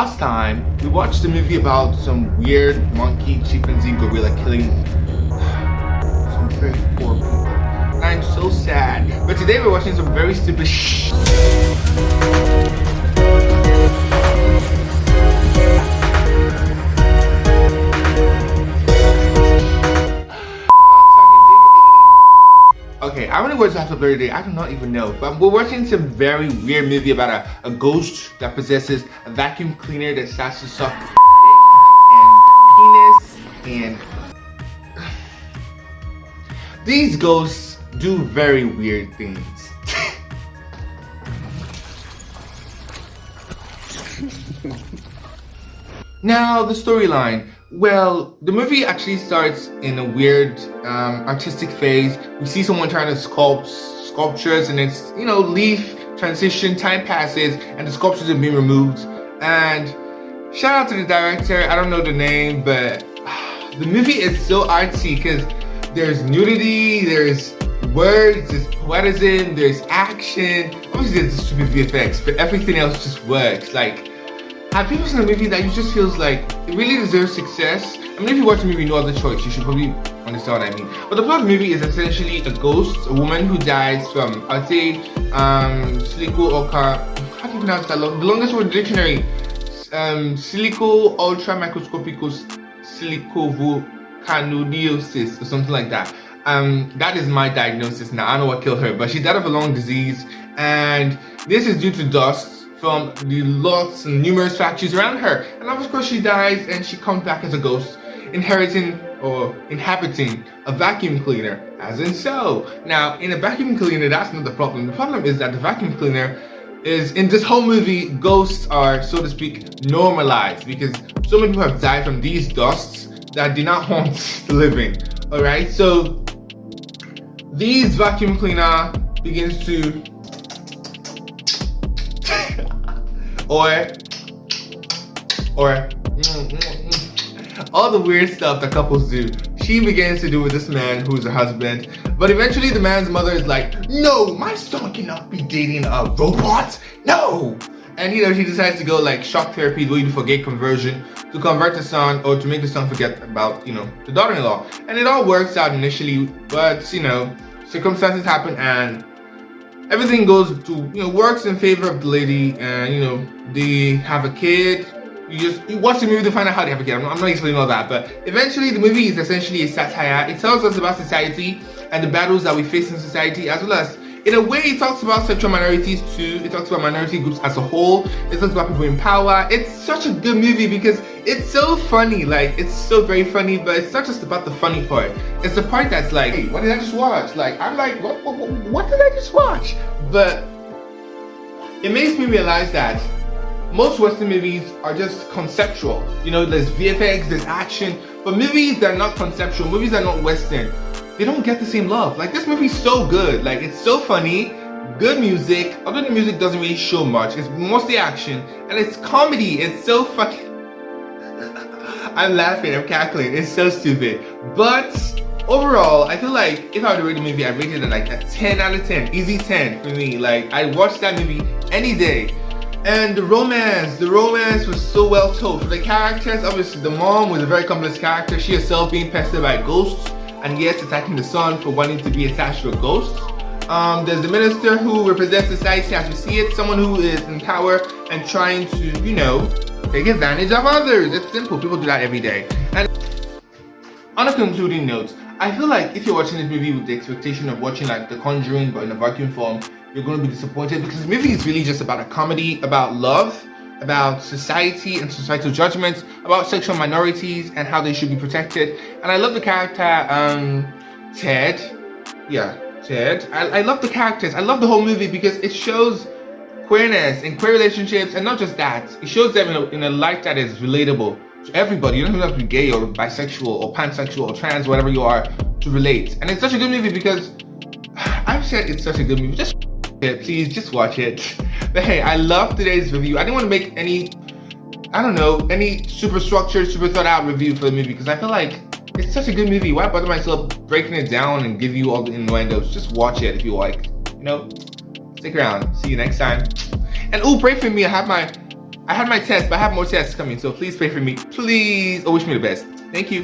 last time we watched a movie about some weird monkey, chimpanzee, gorilla killing some very poor people. And I'm so sad. But today we're watching some very stupid Okay, I want to go to have today. I do not even know. But we're watching some very weird movie about a ghost that possesses a vacuum cleaner that starts to suck dick and penis, and these ghosts do very weird things. Now, the storyline. Well, the movie actually starts in a weird artistic phase. We see someone trying to sculpt sculptures, and it's, you know, leaf transition, time passes, and the sculptures are being removed. And shout out to the director, I don't know the name, but the movie is so artsy because there's nudity, there's words, there's poetism, there's action. Obviously there's the stupid VFX, but everything else just works. Like, have you ever seen a movie that you just feels like it really deserves success? I mean, if you watch the movie No Other Choice, you should probably understand what I mean. But the plot of the movie is essentially a ghost, a woman who dies from, I'd say, silico oka. How do you pronounce that? The longest word in the dictionary. Silico ultra microscopicus silicovolcanodiosis or something like that. That is my diagnosis now. I don't know what killed her, but she died of a lung disease, and this is due to dust from the lots and numerous factories around her. And of course she dies and she comes back as a ghost, inheriting or inhabiting a vacuum cleaner, as in so. Now, in a vacuum cleaner, that's not the problem. The problem is that the vacuum cleaner is, in this whole movie, ghosts are, so to speak, normalized because so many people have died from these dusts that do not haunt the living. Alright, so these vacuum cleaner begins to or all the weird stuff that couples do. She begins to do with this man who's her husband, but eventually the man's mother is like, no, my son cannot be dating a robot, no. And you know, she decides to go like shock therapy, what you do for gay conversion, to convert the son or to make the son forget about, you know, the daughter-in-law. And it all works out initially, but you know, circumstances happen and everything goes to, you know, works in favor of the lady, and you know, they have a kid. You watch the movie to find out how they have a kid. I'm not explaining all that, but eventually the movie is essentially a satire. It tells us about society and the battles that we face in society, as well as, in a way, it talks about sexual minorities too. It talks about minority groups as a whole. It talks about people in power. It's such a good movie because it's so funny. Like, it's so very funny, but it's not just about the funny part. It's the part that's like, hey, what did I just watch? Like, I'm like, what did I just watch? But it makes me realize that most Western movies are just conceptual. You know, there's VFX, there's action, but movies that are not conceptual, movies that are not Western, they don't get the same love. Like, this movie's so good. Like, it's so funny, good music, although the music doesn't really show much. It's mostly action, and it's comedy. It's so fucking I'm laughing, I'm cackling. It's so stupid. But overall, I feel like if I were to rate the movie, I'd rate it at like a 10 out of 10. Easy 10 for me. Like, I'd watch that movie any day. And the romance was so well told. For the characters, obviously the mom was a very complex character. She herself being pestered by ghosts, and yet attacking the son for wanting to be attached to a ghost. There's the minister who represents society as we see it, someone who is in power and trying to, you know, take advantage of others. It's simple, people do that every day. And on a concluding note, I feel like if you're watching this movie with the expectation of watching like The Conjuring but in a vacuum form, you're going to be disappointed because the movie is really just about a comedy, about love, about society and societal judgments, about sexual minorities and how they should be protected. And I love the character, Ted. Yeah, Ted. I love the characters. I love the whole movie because it shows queerness and queer relationships, and not just that. It shows them in a light that is relatable to everybody. You don't even have to be gay or bisexual or pansexual or trans, whatever you are, to relate. And it's such a good movie because I've said it's such a good movie. Just please, just watch it. But hey, I love today's review. I didn't want to make any, I don't know, any super structured, super thought out review for the movie because I feel like it's such a good movie. Why bother myself breaking it down and give you all the innuendos? Just watch it if you like. You know, stick around. See you next time. And pray for me. I have my I had my test, but I have more tests coming, so please pray for me. Please, or wish me the best. Thank you.